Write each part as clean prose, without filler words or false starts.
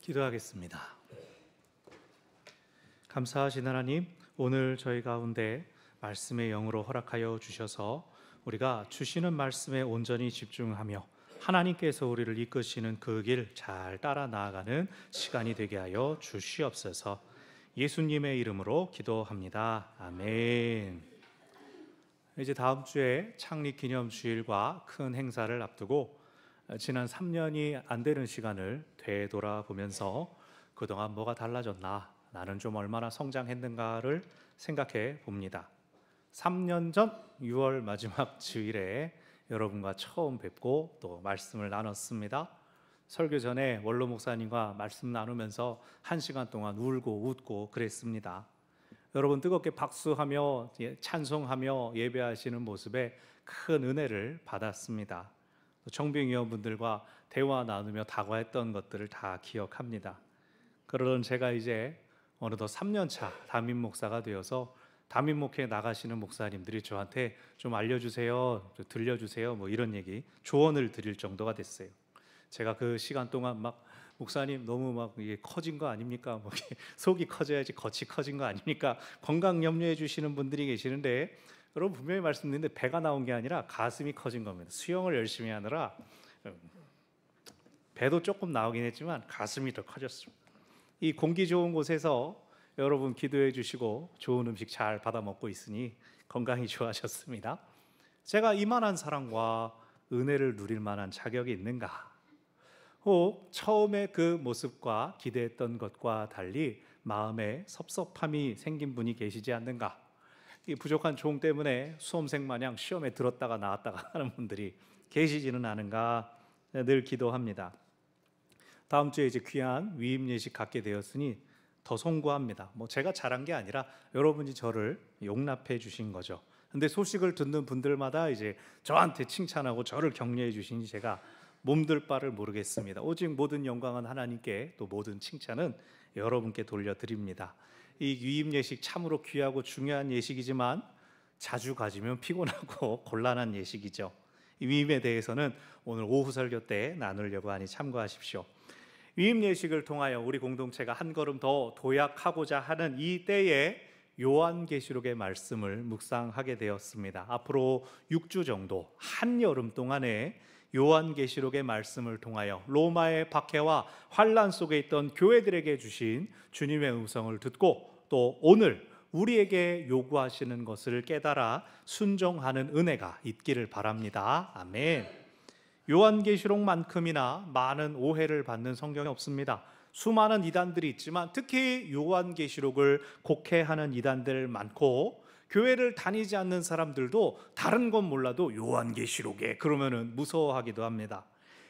기도하겠습니다. 감사하신 하나님, 오늘 저희 가운데 말씀의 영으로 허락하여 주셔서 우리가 주시는 말씀에 온전히 집중하며 하나님께서 우리를 이끄시는 그 길 잘 따라 나아가는 시간이 되게 하여 주시옵소서. 예수님의 이름으로 기도합니다. 아멘. 이제 다음 주에 창립기념주일과 큰 행사를 앞두고 지난 3년이 안 되는 시간을 되돌아보면서 그동안 뭐가 달라졌나, 나는 좀 얼마나 성장했는가를 생각해 봅니다. 3년 전 6월 마지막 주일에 여러분과 처음 뵙고 또 말씀을 나눴습니다. 설교 전에 원로 목사님과 말씀 나누면서 1시간 동안 울고 웃고 그랬습니다. 여러분 뜨겁게 박수하며 찬송하며 예배하시는 모습에 큰 은혜를 받았습니다. 청빙위원분들과 대화 나누며 다과했던 것들을 다 기억합니다. 그러던 제가 이제 어느덧 3년차 담임 목사가 되어서 담임 목회에 나가시는 목사님들이 저한테 좀 알려주세요, 들려주세요, 뭐 이런 얘기, 조언을 드릴 정도가 됐어요. 제가 그 시간 동안 막 목사님 너무 막 이게 커진 거 아닙니까? 뭐 속이 커져야지 겉이 커진 거 아닙니까? 건강 염려해 주시는 분들이 계시는데 여러분 분명히 말씀드리는데 배가 나온 게 아니라 가슴이 커진 겁니다. 수영을 열심히 하느라 배도 조금 나오긴 했지만 가슴이 더 커졌습니다. 이 공기 좋은 곳에서 여러분 기도해 주시고 좋은 음식 잘 받아 먹고 있으니 건강이 좋아졌습니다. 제가 이만한 사랑과 은혜를 누릴 만한 자격이 있는가? 혹 처음에 그 모습과 기대했던 것과 달리 마음에 섭섭함이 생긴 분이 계시지 않는가? 이 부족한 종 때문에 수험생 마냥 시험에 들었다가 나왔다가 하는 분들이 계시지는 않은가 늘 기도합니다. 다음 주에 이제 귀한 위임 예식 갖게 되었으니 더 송구합니다. 뭐 제가 잘한 게 아니라 여러분이 저를 용납해 주신 거죠. 근데 소식을 듣는 분들마다 이제 저한테 칭찬하고 저를 격려해 주시니 제가 몸둘 바를 모르겠습니다. 오직 모든 영광은 하나님께, 또 모든 칭찬은 여러분께 돌려드립니다. 이 위임 예식 참으로 귀하고 중요한 예식이지만 자주 가지면 피곤하고 곤란한 예식이죠. 이 위임에 대해서는 오늘 오후 설교 때 나누려고 하니 참고하십시오. 위임 예식을 통하여 우리 공동체가 한 걸음 더 도약하고자 하는 이 때에 요한계시록의 말씀을 묵상하게 되었습니다. 앞으로 6주 정도 한여름 동안에 요한계시록의 말씀을 통하여 로마의 박해와 환난 속에 있던 교회들에게 주신 주님의 음성을 듣고 또 오늘 우리에게 요구하시는 것을 깨달아 순종하는 은혜가 있기를 바랍니다. 아멘. 요한계시록만큼이나 많은 오해를 받는 성경이 없습니다. 수많은 이단들이 있지만 특히 요한계시록을 곡해하는 이단들 많고, 교회를 다니지 않는 사람들도 다른 건 몰라도 요한계시록에 그러면은 무서워하기도 합니다.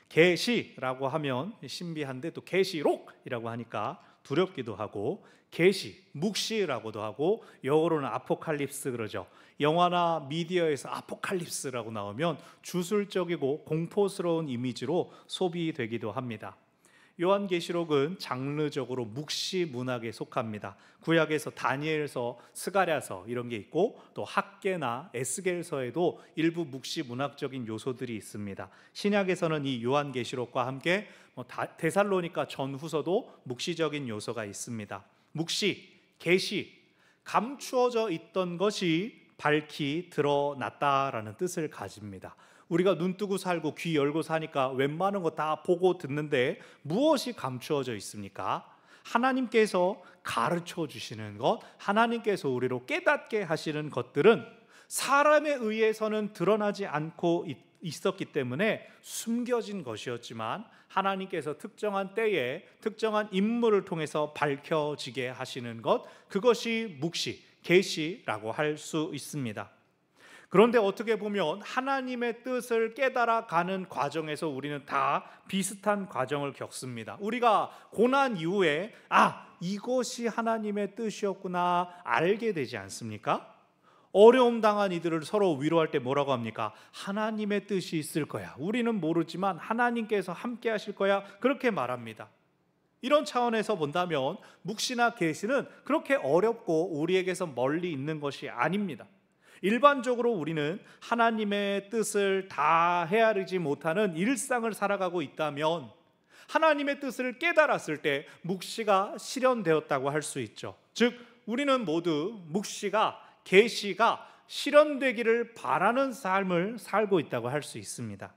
계시라고 하면 신비한데 또 계시록이라고 하니까 두렵기도 하고, 계시, 묵시라고도 하고, 영어로는 아포칼립스 그러죠. 영화나 미디어에서 아포칼립스라고 나오면 주술적이고 공포스러운 이미지로 소비되기도 합니다. 요한계시록은 장르적으로 묵시 문학에 속합니다. 구약에서 다니엘서, 스가랴서 이런 게 있고, 또 학개나 에스겔서에도 일부 묵시 문학적인 요소들이 있습니다. 신약에서는 이 요한계시록과 함께 데살로니가 전후서도 묵시적인 요소가 있습니다. 묵시, 계시, 감추어져 있던 것이 밝히 드러났다라는 뜻을 가집니다. 우리가 눈 뜨고 살고 귀 열고 사니까 웬만한 거 다 보고 듣는데 무엇이 감추어져 있습니까? 하나님께서 가르쳐 주시는 것, 하나님께서 우리로 깨닫게 하시는 것들은 사람에 의해서는 드러나지 않고 있었기 때문에 숨겨진 것이었지만, 하나님께서 특정한 때에 특정한 인물을 통해서 밝혀지게 하시는 것, 그것이 묵시, 계시라고 할 수 있습니다. 그런데 어떻게 보면 하나님의 뜻을 깨달아가는 과정에서 우리는 다 비슷한 과정을 겪습니다. 우리가 고난 이후에 이것이 하나님의 뜻이었구나 알게 되지 않습니까? 어려움 당한 이들을 서로 위로할 때 뭐라고 합니까? 하나님의 뜻이 있을 거야. 우리는 모르지만 하나님께서 함께 하실 거야. 그렇게 말합니다. 이런 차원에서 본다면 묵시나 계시는 그렇게 어렵고 우리에게서 멀리 있는 것이 아닙니다. 일반적으로 우리는 하나님의 뜻을 다 헤아리지 못하는 일상을 살아가고 있다면 하나님의 뜻을 깨달았을 때 묵시가 실현되었다고 할 수 있죠. 즉 우리는 모두 묵시가, 계시가 실현되기를 바라는 삶을 살고 있다고 할 수 있습니다.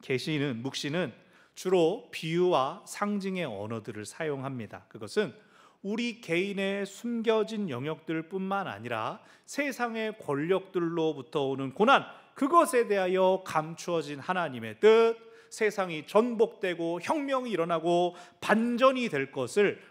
계시는, 묵시는 주로 비유와 상징의 언어들을 사용합니다. 그것은 우리 개인의 숨겨진 영역들뿐만 아니라 세상의 권력들로부터 오는 고난, 그것에 대하여 감추어진 하나님의 뜻, 세상이 전복되고 혁명이 일어나고 반전이 될 것을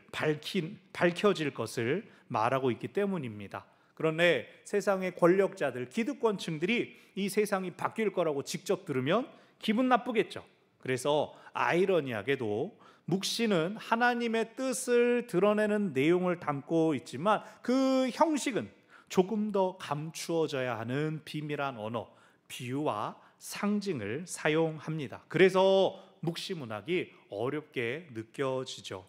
밝혀질 것을 말하고 있기 때문입니다. 그런데 세상의 권력자들, 기득권층들이 이 세상이 바뀔 거라고 직접 들으면 기분 나쁘겠죠. 그래서 아이러니하게도 묵시는 하나님의 뜻을 드러내는 내용을 담고 있지만 그 형식은 조금 더 감추어져야 하는 비밀한 언어, 비유와 상징을 사용합니다. 그래서 묵시 문학이 어렵게 느껴지죠.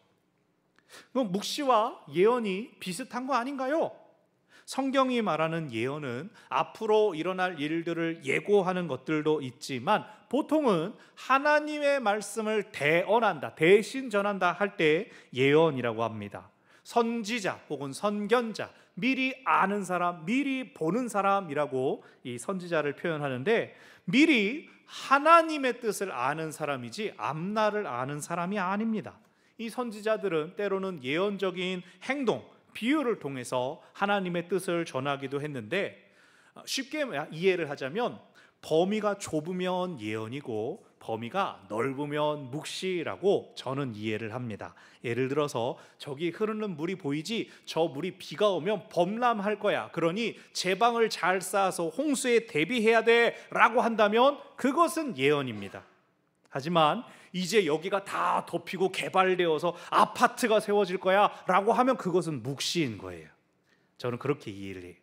그럼 묵시와 예언이 비슷한 거 아닌가요? 성경이 말하는 예언은 앞으로 일어날 일들을 예고하는 것들도 있지만 보통은 하나님의 말씀을 대언한다, 대신 전한다 할 때 예언이라고 합니다. 선지자 혹은 선견자, 미리 아는 사람, 미리 보는 사람이라고 이 선지자를 표현하는데, 미리 하나님의 뜻을 아는 사람이지 앞날을 아는 사람이 아닙니다. 이 선지자들은 때로는 예언적인 행동, 비유를 통해서 하나님의 뜻을 전하기도 했는데, 쉽게 이해를 하자면 범위가 좁으면 예언이고 범위가 넓으면 묵시라고 저는 이해를 합니다. 예를 들어서 저기 흐르는 물이 보이지? 저 물이 비가 오면 범람할 거야. 그러니 제방을 잘 쌓아서 홍수에 대비해야 돼 라고 한다면 그것은 예언입니다. 하지만 이제 여기가 다 덮이고 개발되어서 아파트가 세워질 거야 라고 하면 그것은 묵시인 거예요. 저는 그렇게 이해를 해요.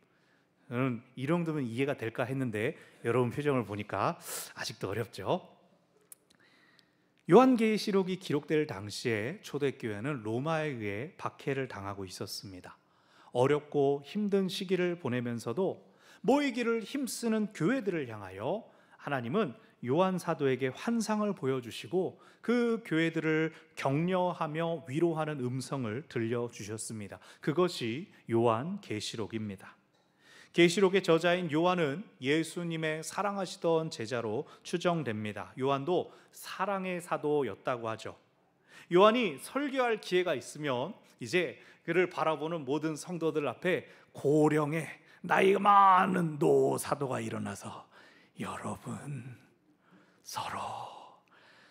저는 이 정도면 이해가 될까 했는데 여러분 표정을 보니까 아직도 어렵죠. 요한계시록이 기록될 당시에 초대교회는 로마에 의해 박해를 당하고 있었습니다. 어렵고 힘든 시기를 보내면서도 모이기를 힘쓰는 교회들을 향하여 하나님은 요한 사도에게 환상을 보여주시고 그 교회들을 격려하며 위로하는 음성을 들려주셨습니다. 그것이 요한계시록입니다. 계시록의 저자인 요한은 예수님의 사랑하시던 제자로 추정됩니다. 요한도 사랑의 사도였다고 하죠. 요한이 설교할 기회가 있으면 이제 그를 바라보는 모든 성도들 앞에 고령의 나이가 많은 노사도가 일어나서 여러분 서로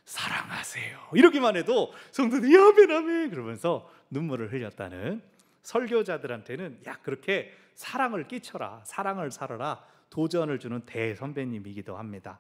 사랑하세요 이러기만 해도 성도들이 아멘 그러면서 눈물을 흘렸다는, 설교자들한테는 야 그렇게 사랑을 끼쳐라, 사랑을 살아라 도전을 주는 대선배님이기도 합니다.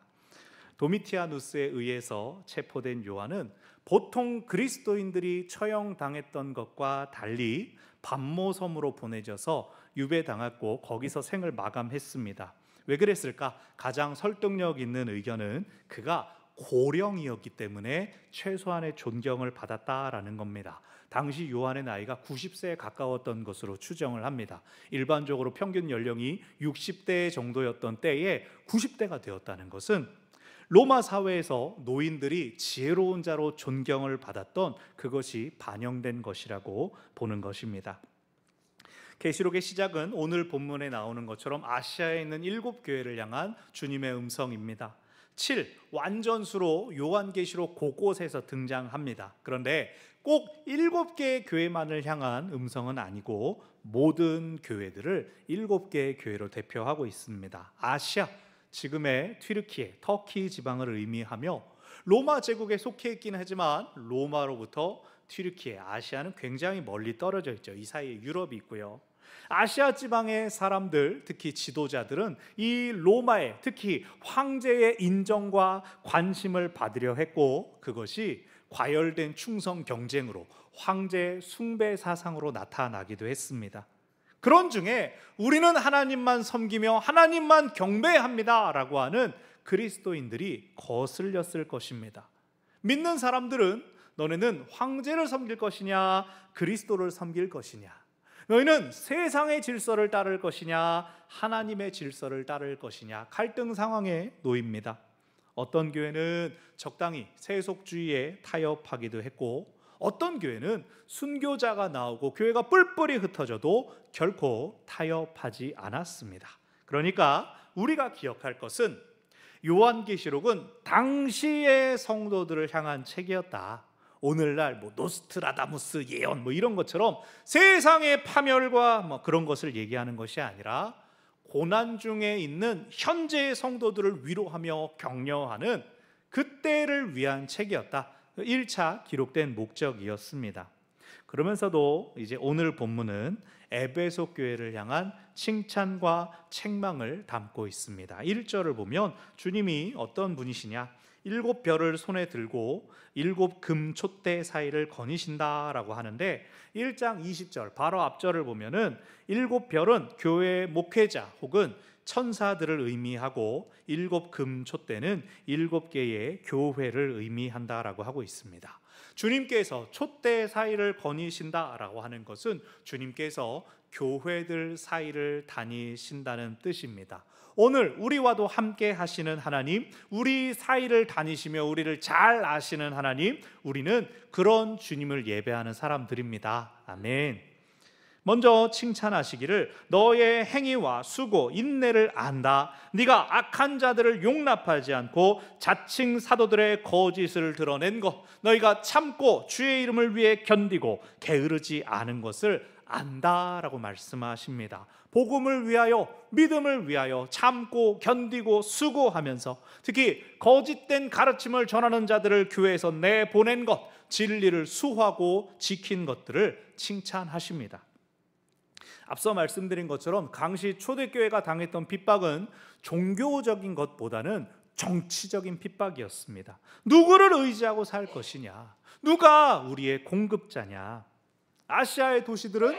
도미티아누스에 의해서 체포된 요한은 보통 그리스도인들이 처형당했던 것과 달리 반모섬으로 보내져서 유배당했고 거기서 생을 마감했습니다. 왜 그랬을까? 가장 설득력 있는 의견은 그가 고령이었기 때문에 최소한의 존경을 받았다라는 겁니다. 당시 요한의 나이가 90세에 가까웠던 것으로 추정을 합니다. 일반적으로 평균 연령이 60대 정도였던 때에 90대가 되었다는 것은 로마 사회에서 노인들이 지혜로운 자로 존경을 받았던 그것이 반영된 것이라고 보는 것입니다. 계시록의 시작은 오늘 본문에 나오는 것처럼 아시아에 있는 7교회를 향한 주님의 음성입니다. 7, 완전수로 요한계시록 곳곳에서 등장합니다. 그런데 꼭 7개의 교회만을 향한 음성은 아니고 모든 교회들을 7개의 교회로 대표하고 있습니다. 아시아, 지금의 튀르키예, 터키 지방을 의미하며 로마 제국에 속해 있긴 하지만 로마로부터 튀르키예, 아시아는 굉장히 멀리 떨어져 있죠. 이 사이에 유럽이 있고요. 아시아 지방의 사람들, 특히 지도자들은 이 로마의, 특히 황제의 인정과 관심을 받으려 했고 그것이 과열된 충성 경쟁으로 황제 숭배 사상으로 나타나기도 했습니다. 그런 중에 우리는 하나님만 섬기며 하나님만 경배합니다 라고 하는 그리스도인들이 거슬렸을 것입니다. 믿는 사람들은 너네는 황제를 섬길 것이냐 그리스도를 섬길 것이냐, 너희는 세상의 질서를 따를 것이냐 하나님의 질서를 따를 것이냐, 갈등 상황에 놓입니다. 어떤 교회는 적당히 세속주의에 타협하기도 했고, 어떤 교회는 순교자가 나오고 교회가 뿔뿔이 흩어져도 결코 타협하지 않았습니다. 그러니까 우리가 기억할 것은 요한계시록은 당시의 성도들을 향한 책이었다. 오늘날 노스트라다무스 예언 이런 것처럼 세상의 파멸과 그런 것을 얘기하는 것이 아니라 고난 중에 있는 현재의 성도들을 위로하며 격려하는 그때를 위한 책이었다. 1차 기록된 목적이었습니다. 그러면서도 이제 오늘 본문은 에베소 교회를 향한 칭찬과 책망을 담고 있습니다. 1절을 보면 주님이 어떤 분이시냐? 7별을 손에 들고 7금 촛대 사이를 거니신다라고 하는데, 1장 20절 바로 앞절을 보면은 7별은 교회의 목회자 혹은 천사들을 의미하고 7금 촛대는 7개의 교회를 의미한다라고 하고 있습니다. 주님께서 촛대 사이를 거니신다라고 하는 것은 주님께서 교회들 사이를 다니신다는 뜻입니다. 오늘 우리와도 함께 하시는 하나님, 우리 사이를 다니시며 우리를 잘 아시는 하나님, 우리는 그런 주님을 예배하는 사람들입니다. 아멘. 먼저 칭찬하시기를 너의 행위와 수고, 인내를 안다. 네가 악한 자들을 용납하지 않고 자칭 사도들의 거짓을 드러낸 것, 너희가 참고 주의 이름을 위해 견디고 게으르지 않은 것을 안다라고 말씀하십니다. 복음을 위하여, 믿음을 위하여 참고 견디고 수고하면서 특히 거짓된 가르침을 전하는 자들을 교회에서 내보낸 것, 진리를 수호하고 지킨 것들을 칭찬하십니다. 앞서 말씀드린 것처럼 당시 초대교회가 당했던 핍박은 종교적인 것보다는 정치적인 핍박이었습니다. 누구를 의지하고 살 것이냐? 누가 우리의 공급자냐? 아시아의 도시들은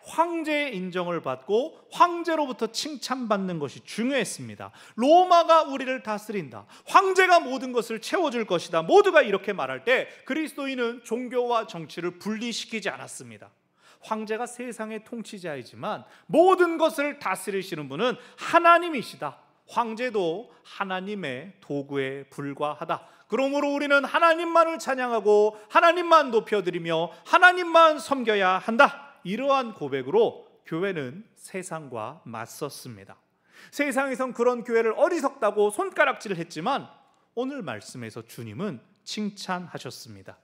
황제의 인정을 받고 황제로부터 칭찬받는 것이 중요했습니다. 로마가 우리를 다스린다, 황제가 모든 것을 채워줄 것이다, 모두가 이렇게 말할 때 그리스도인은 종교와 정치를 분리시키지 않았습니다. 황제가 세상의 통치자이지만 모든 것을 다스리시는 분은 하나님이시다. 황제도 하나님의 도구에 불과하다. 그러므로 우리는 하나님만을 찬양하고 하나님만 높여드리며 하나님만 섬겨야 한다. 이러한 고백으로 교회는 세상과 맞섰습니다. 세상에선 그런 교회를 어리석다고 손가락질을 했지만 오늘 말씀에서 주님은 칭찬하셨습니다.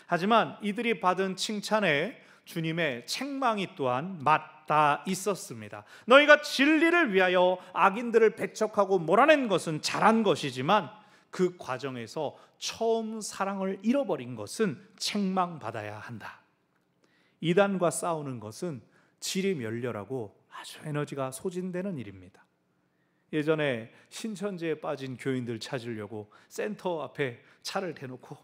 하지만 이들이 받은 칭찬에 주님의 책망이 또한 맞닿아 있었습니다. 너희가 진리를 위하여 악인들을 배척하고 몰아낸 것은 잘한 것이지만 그 과정에서 처음 사랑을 잃어버린 것은 책망받아야 한다. 이단과 싸우는 것은 질이 멸렬하고 아주 에너지가 소진되는 일입니다. 예전에 신천지에 빠진 교인들 찾으려고 센터 앞에 차를 대놓고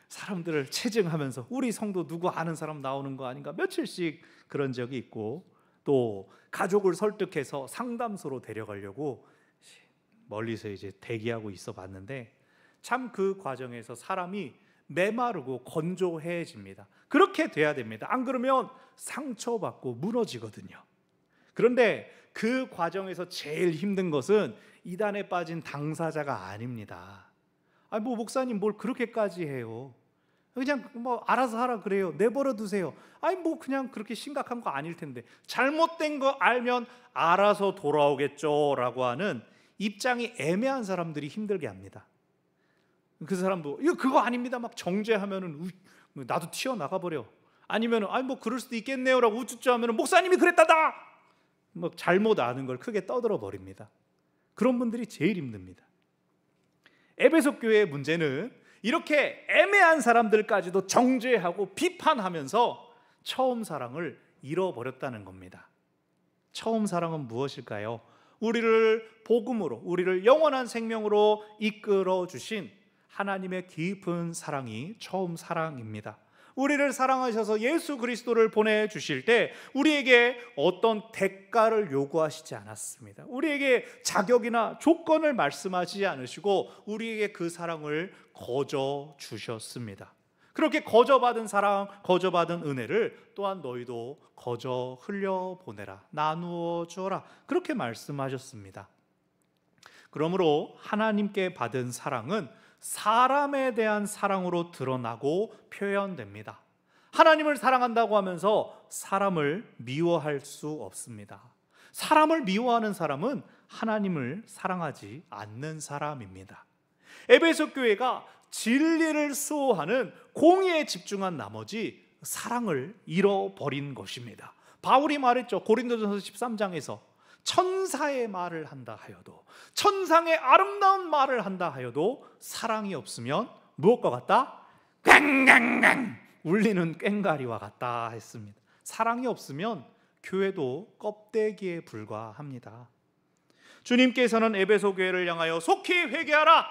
사람들을 체증하면서 우리 성도 누구 아는 사람 나오는 거 아닌가 며칠씩 그런 적이 있고, 또 가족을 설득해서 상담소로 데려가려고 멀리서 이제 대기하고 있어 봤는데 참 그 과정에서 사람이 메마르고 건조해집니다. 그렇게 돼야 됩니다. 안 그러면 상처받고 무너지거든요. 그런데 그 과정에서 제일 힘든 것은 이단에 빠진 당사자가 아닙니다. 목사님 뭘 그렇게까지 해요? 그냥 알아서 하라 그래요. 내버려 두세요. 그냥 그렇게 심각한 거 아닐 텐데. 잘못된 거 알면 알아서 돌아오겠죠 라고 하는 입장이 애매한 사람들이 힘들게 합니다. 그 사람도 이거 그거 아닙니다 막 정죄하면은 나도 튀어나가 버려. 아니면은 그럴 수도 있겠네요 라고 우쭈쭈 하면은 목사님이 그랬다다 잘못 아는 걸 크게 떠들어 버립니다. 그런 분들이 제일 힘듭니다. 에베소 교회의 문제는 이렇게 애매한 사람들까지도 정죄하고 비판하면서 처음 사랑을 잃어버렸다는 겁니다. 처음 사랑은 무엇일까요? 우리를 복음으로, 우리를 영원한 생명으로 이끌어 주신 하나님의 깊은 사랑이 처음 사랑입니다. 우리를 사랑하셔서 예수 그리스도를 보내주실 때 우리에게 어떤 대가를 요구하시지 않았습니다. 우리에게 자격이나 조건을 말씀하시지 않으시고 우리에게 그 사랑을 거저 주셨습니다. 그렇게 거저받은 사랑, 거저받은 은혜를 또한 너희도 거저 흘려보내라, 나누어 주어라, 그렇게 말씀하셨습니다. 그러므로 하나님께 받은 사랑은 사람에 대한 사랑으로 드러나고 표현됩니다. 하나님을 사랑한다고 하면서 사람을 미워할 수 없습니다. 사람을 미워하는 사람은 하나님을 사랑하지 않는 사람입니다. 에베소 교회가 진리를 수호하는 공의에 집중한 나머지 사랑을 잃어버린 것입니다. 바울이 말했죠. 고린도전서 13장에서 천사의 말을 한다 하여도, 천상의 아름다운 말을 한다 하여도 사랑이 없으면 무엇과 같다? 꽝꽝꽝 울리는 꽹과리와 같다 했습니다. 사랑이 없으면 교회도 껍데기에 불과합니다. 주님께서는 에베소 교회를 향하여 속히 회개하라,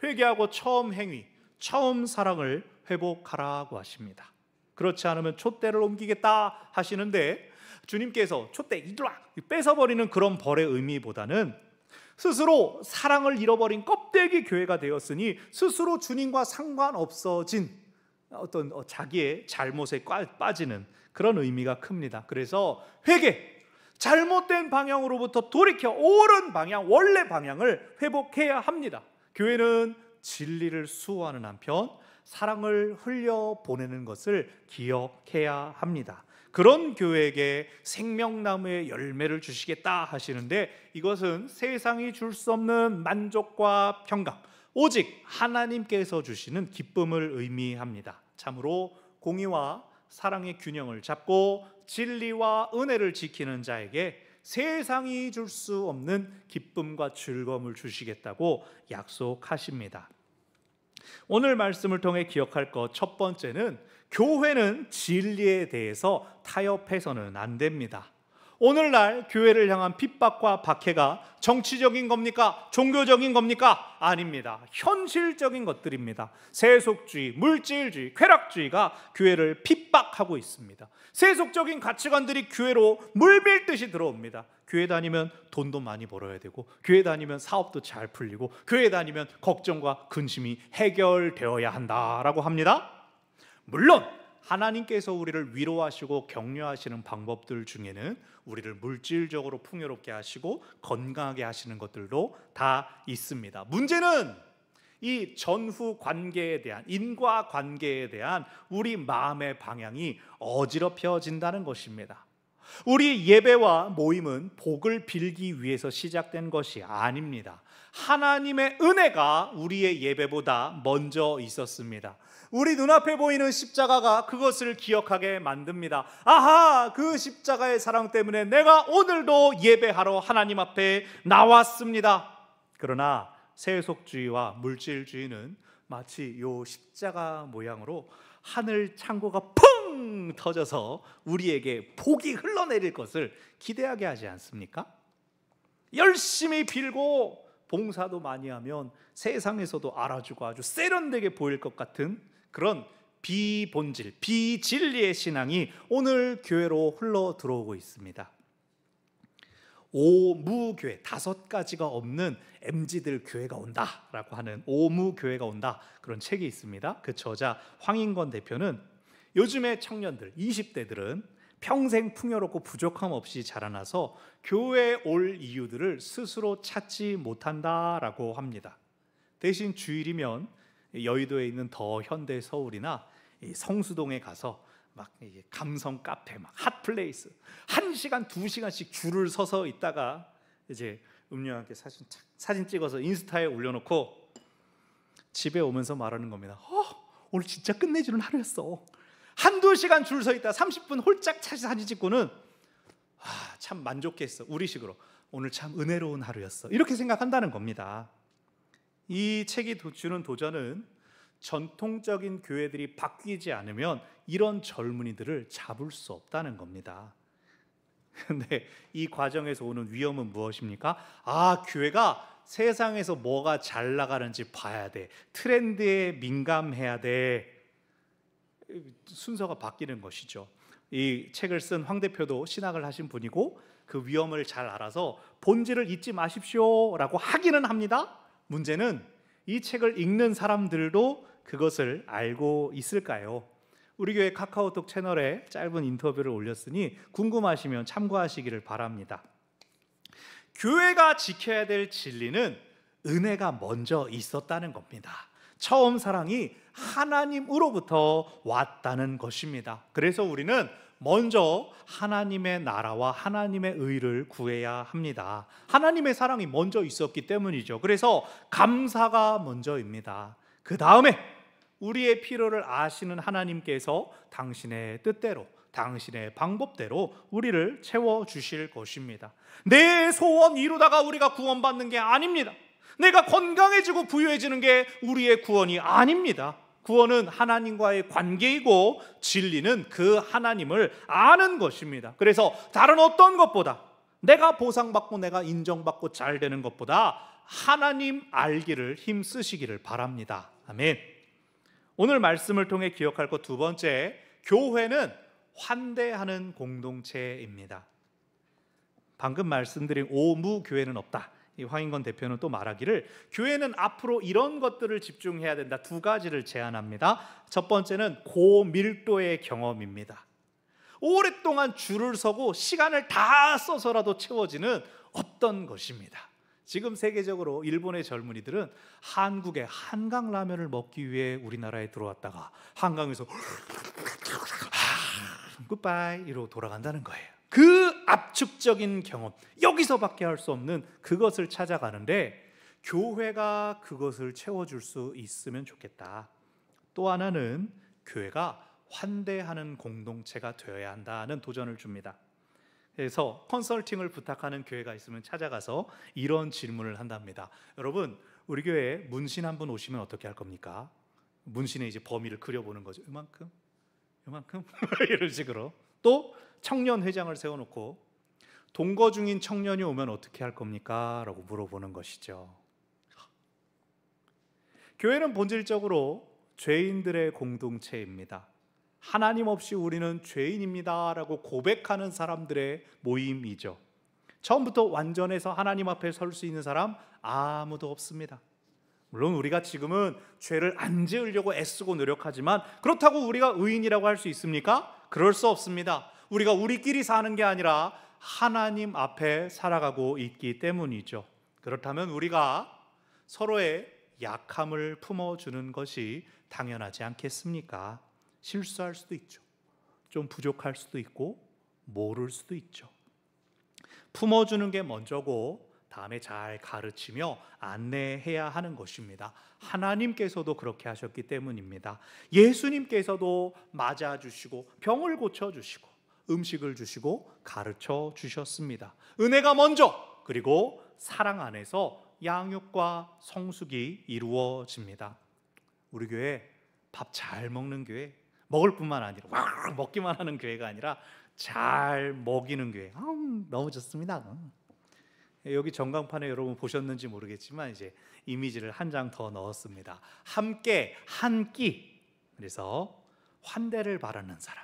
회개하고 처음 행위, 처음 사랑을 회복하라고 하십니다. 그렇지 않으면 촛대를 옮기겠다 하시는데, 주님께서 촛대 이리와 뺏어버리는 그런 벌의 의미보다는 스스로 사랑을 잃어버린 껍데기 교회가 되었으니 스스로 주님과 상관없어진 어떤 자기의 잘못에 빠지는 그런 의미가 큽니다. 그래서 회개, 잘못된 방향으로부터 돌이켜 옳은 방향, 원래 방향을 회복해야 합니다. 교회는 진리를 수호하는 한편 사랑을 흘려보내는 것을 기억해야 합니다. 그런 교회에게 생명나무의 열매를 주시겠다 하시는데, 이것은 세상이 줄 수 없는 만족과 평강, 오직 하나님께서 주시는 기쁨을 의미합니다. 참으로 공의와 사랑의 균형을 잡고 진리와 은혜를 지키는 자에게 세상이 줄 수 없는 기쁨과 즐거움을 주시겠다고 약속하십니다. 오늘 말씀을 통해 기억할 것 첫 번째는, 교회는 진리에 대해서 타협해서는 안 됩니다. 오늘날 교회를 향한 핍박과 박해가 정치적인 겁니까? 종교적인 겁니까? 아닙니다. 현실적인 것들입니다. 세속주의, 물질주의, 쾌락주의가 교회를 핍박하고 있습니다. 세속적인 가치관들이 교회로 물밀듯이 들어옵니다. 교회 다니면 돈도 많이 벌어야 되고, 교회 다니면 사업도 잘 풀리고, 교회 다니면 걱정과 근심이 해결되어야 한다라고 합니다. 물론 하나님께서 우리를 위로하시고 격려하시는 방법들 중에는 우리를 물질적으로 풍요롭게 하시고 건강하게 하시는 것들도 다 있습니다. 문제는 이 전후 관계에 대한, 인과관계에 대한 우리 마음의 방향이 어지럽혀진다는 것입니다. 우리 예배와 모임은 복을 빌기 위해서 시작된 것이 아닙니다. 하나님의 은혜가 우리의 예배보다 먼저 있었습니다. 우리 눈앞에 보이는 십자가가 그것을 기억하게 만듭니다. 아하, 그 십자가의 사랑 때문에 내가 오늘도 예배하러 하나님 앞에 나왔습니다. 그러나 세속주의와 물질주의는 마치 요 십자가 모양으로 하늘 창고가 펑 터져서 우리에게 복이 흘러내릴 것을 기대하게 하지 않습니까? 열심히 빌고 봉사도 많이 하면 세상에서도 알아주고 아주 세련되게 보일 것 같은 그런 비본질, 비진리의 신앙이 오늘 교회로 흘러 들어오고 있습니다. 오무교회, 5가지가 없는 MZ들 교회가 온다라고 하는 오무교회가 온다, 그런 책이 있습니다. 그 저자 황인건 대표는 요즘의 청년들, 20대들은 평생 풍요롭고 부족함 없이 자라나서 교회에 올 이유들을 스스로 찾지 못한다라고 합니다. 대신 주일이면 여의도에 있는 더 현대 서울이나 성수동에 가서 막 감성 카페, 막 핫플레이스 1시간 2시간씩 줄을 서서 있다가 이제 음료와 함께 사진 찍어서 인스타에 올려놓고 집에 오면서 말하는 겁니다. 오늘 진짜 끝내주는 하루였어. 1-2시간 줄 서 있다 30분 홀짝 사진 찍고는 참 만족했어. 우리식으로 오늘 참 은혜로운 하루였어. 이렇게 생각한다는 겁니다. 이 책이 주는 도전은 전통적인 교회들이 바뀌지 않으면 이런 젊은이들을 잡을 수 없다는 겁니다. 그런데 이 과정에서 오는 위험은 무엇입니까? 교회가 세상에서 뭐가 잘 나가는지 봐야 돼. 트렌드에 민감해야 돼. 순서가 바뀌는 것이죠. 이 책을 쓴 황 대표도 신학을 하신 분이고 그 위험을 잘 알아서 본질을 잊지 마십시오라고 하기는 합니다. 문제는 이 책을 읽는 사람들도 그것을 알고 있을까요? 우리 교회 카카오톡 채널에 짧은 인터뷰를 올렸으니 궁금하시면 참고하시기를 바랍니다. 교회가 지켜야 될 진리는 은혜가 먼저 있었다는 겁니다. 처음 사랑이 하나님으로부터 왔다는 것입니다. 그래서 우리는 먼저 하나님의 나라와 하나님의 의를 구해야 합니다. 하나님의 사랑이 먼저 있었기 때문이죠. 그래서 감사가 먼저입니다. 그 다음에 우리의 필요를 아시는 하나님께서 당신의 뜻대로, 당신의 방법대로 우리를 채워주실 것입니다. 내 소원 이루다가 우리가 구원받는 게 아닙니다. 내가 건강해지고 부유해지는 게 우리의 구원이 아닙니다. 구원은 하나님과의 관계이고 진리는 그 하나님을 아는 것입니다. 그래서 다른 어떤 것보다, 내가 보상받고 내가 인정받고 잘 되는 것보다 하나님 알기를 힘쓰시기를 바랍니다. 아멘. 오늘 말씀을 통해 기억할 것 두 번째, 교회는 환대하는 공동체입니다. 방금 말씀드린 오무교회는 없다. 이 황인건 대표는 또 말하기를, 교회는 앞으로 이런 것들을 집중해야 된다. 두 가지를 제안합니다. 첫 번째는 고밀도의 경험입니다. 오랫동안 줄을 서고 시간을 다 써서라도 채워지는 어떤 것입니다. 지금 세계적으로 일본의 젊은이들은 한국의 한강 라면을 먹기 위해 우리나라에 들어왔다가 한강에서 굿바이 이러고 돌아간다는 거예요. 그 압축적인 경험, 여기서밖에 할 수 없는 그것을 찾아가는데 교회가 그것을 채워줄 수 있으면 좋겠다. 또 하나는 교회가 환대하는 공동체가 되어야 한다는 도전을 줍니다. 그래서 컨설팅을 부탁하는 교회가 있으면 찾아가서 이런 질문을 한답니다. 여러분, 우리 교회에 문신 한 분 오시면 어떻게 할 겁니까? 문신의 이제 범위를 그려보는 거죠. 이만큼? 이런 식으로. 또 청년 회장을 세워놓고 동거 중인 청년이 오면 어떻게 할 겁니까? 라고 물어보는 것이죠. 교회는 본질적으로 죄인들의 공동체입니다. 하나님 없이 우리는 죄인입니다 라고 고백하는 사람들의 모임이죠. 처음부터 완전해서 하나님 앞에 설 수 있는 사람 아무도 없습니다. 물론 우리가 지금은 죄를 안 지으려고 애쓰고 노력하지만 그렇다고 우리가 의인이라고 할 수 있습니까? 그럴 수 없습니다. 우리가 우리끼리 사는 게 아니라 하나님 앞에 살아가고 있기 때문이죠. 그렇다면 우리가 서로의 약함을 품어주는 것이 당연하지 않겠습니까? 실수할 수도 있죠. 좀 부족할 수도 있고 모를 수도 있죠. 품어주는 게 먼저고 다음에 잘 가르치며 안내해야 하는 것입니다. 하나님께서도 그렇게 하셨기 때문입니다. 예수님께서도 맞아주시고 병을 고쳐주시고 음식을 주시고 가르쳐 주셨습니다. 은혜가 먼저, 그리고 사랑 안에서 양육과 성숙이 이루어집니다. 우리 교회 밥 잘 먹는 교회, 먹을 뿐만 아니라 먹기만 하는 교회가 아니라 잘 먹이는 교회. 너무 좋습니다. 여기 전광판에 여러분 보셨는지 모르겠지만 이제 이미지를 한 장 더 넣었습니다. 함께 한 끼. 그래서 환대를 바라는 사람,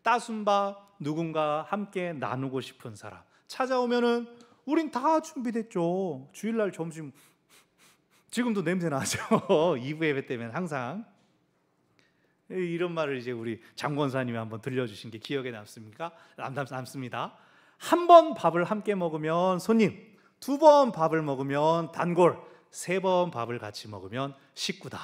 따순 밥 누군가 함께 나누고 싶은 사람 찾아오면은 우린 다 준비됐죠. 주일날 점심 지금도 냄새 나죠. 2부 예배 때면 항상 이런 말을 이제 우리 장권사님이 한번 들려주신 게 기억에 남습니까? 남습니다. 한 번 밥을 함께 먹으면 손님, 두 번 밥을 먹으면 단골, 세 번 밥을 같이 먹으면 식구다.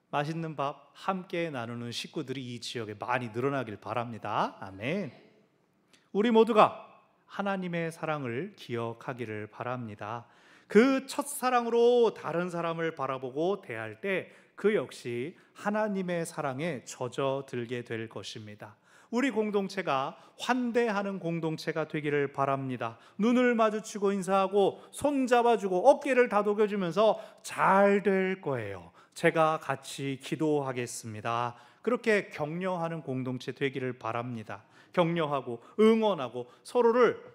맛있는 밥 함께 나누는 식구들이 이 지역에 많이 늘어나길 바랍니다. 아멘. 우리 모두가 하나님의 사랑을 기억하기를 바랍니다. 그 첫사랑으로 다른 사람을 바라보고 대할 때 그 역시 하나님의 사랑에 젖어들게 될 것입니다. 우리 공동체가 환대하는 공동체가 되기를 바랍니다. 눈을 마주치고 인사하고 손 잡아주고 어깨를 다독여주면서 잘 될 거예요. 제가 같이 기도하겠습니다. 그렇게 격려하는 공동체 되기를 바랍니다. 격려하고 응원하고 서로를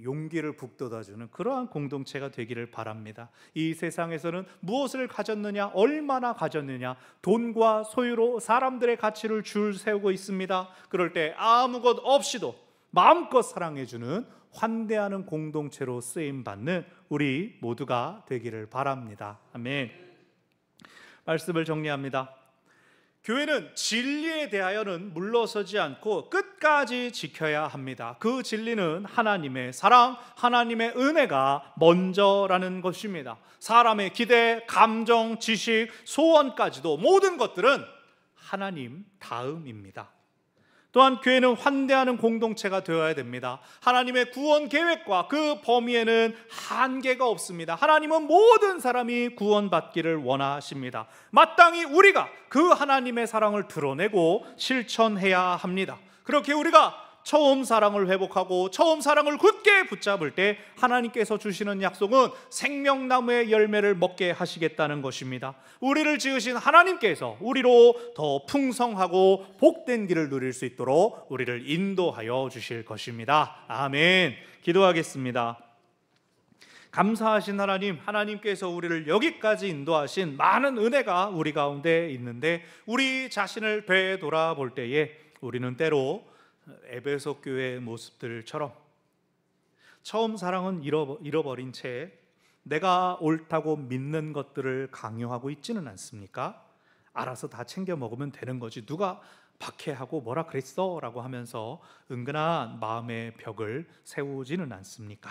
용기를 북돋아주는 그러한 공동체가 되기를 바랍니다. 이 세상에서는 무엇을 가졌느냐, 얼마나 가졌느냐, 돈과 소유로 사람들의 가치를 줄 세우고 있습니다. 그럴 때 아무것 없이도 마음껏 사랑해주는 환대하는 공동체로 쓰임받는 우리 모두가 되기를 바랍니다. 아멘. 말씀을 정리합니다. 교회는 진리에 대하여는 물러서지 않고 끝까지 지켜야 합니다. 그 진리는 하나님의 사랑, 하나님의 은혜가 먼저라는 것입니다. 사람의 기대, 감정, 지식, 소원까지도 모든 것들은 하나님 다음입니다. 또한 교회는 환대하는 공동체가 되어야 됩니다. 하나님의 구원 계획과 그 범위에는 한계가 없습니다. 하나님은 모든 사람이 구원받기를 원하십니다. 마땅히 우리가 그 하나님의 사랑을 드러내고 실천해야 합니다. 그렇게 우리가 처음 사랑을 회복하고 처음 사랑을 굳게 붙잡을 때 하나님께서 주시는 약속은 생명나무의 열매를 먹게 하시겠다는 것입니다. 우리를 지으신 하나님께서 우리로 더 풍성하고 복된 길을 누릴 수 있도록 우리를 인도하여 주실 것입니다. 아멘. 기도하겠습니다. 감사하신 하나님, 하나님께서 우리를 여기까지 인도하신 많은 은혜가 우리 가운데 있는데 우리 자신을 되돌아볼 때에 우리는 때로 에베소 교회의 모습들처럼 처음 사랑은 잃어버린 채 내가 옳다고 믿는 것들을 강요하고 있지는 않습니까? 알아서 다 챙겨 먹으면 되는 거지 누가 박해하고 뭐라 그랬어? 라고 하면서 은근한 마음의 벽을 세우지는 않습니까?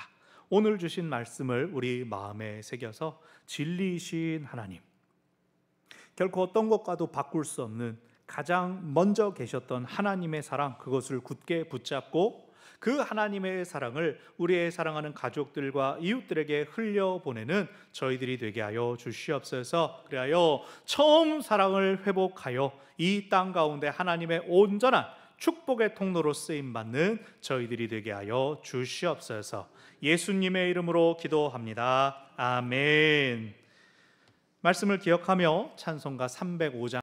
오늘 주신 말씀을 우리 마음에 새겨서 진리이신 하나님, 결코 어떤 것과도 바꿀 수 없는 가장 먼저 계셨던 하나님의 사랑, 그것을 굳게 붙잡고 그 하나님의 사랑을 우리의 사랑하는 가족들과 이웃들에게 흘려보내는 저희들이 되게 하여 주시옵소서. 그리하여 처음 사랑을 회복하여 이 땅 가운데 하나님의 온전한 축복의 통로로 쓰임받는 저희들이 되게 하여 주시옵소서. 예수님의 이름으로 기도합니다. 아멘. 말씀을 기억하며 찬송가 305장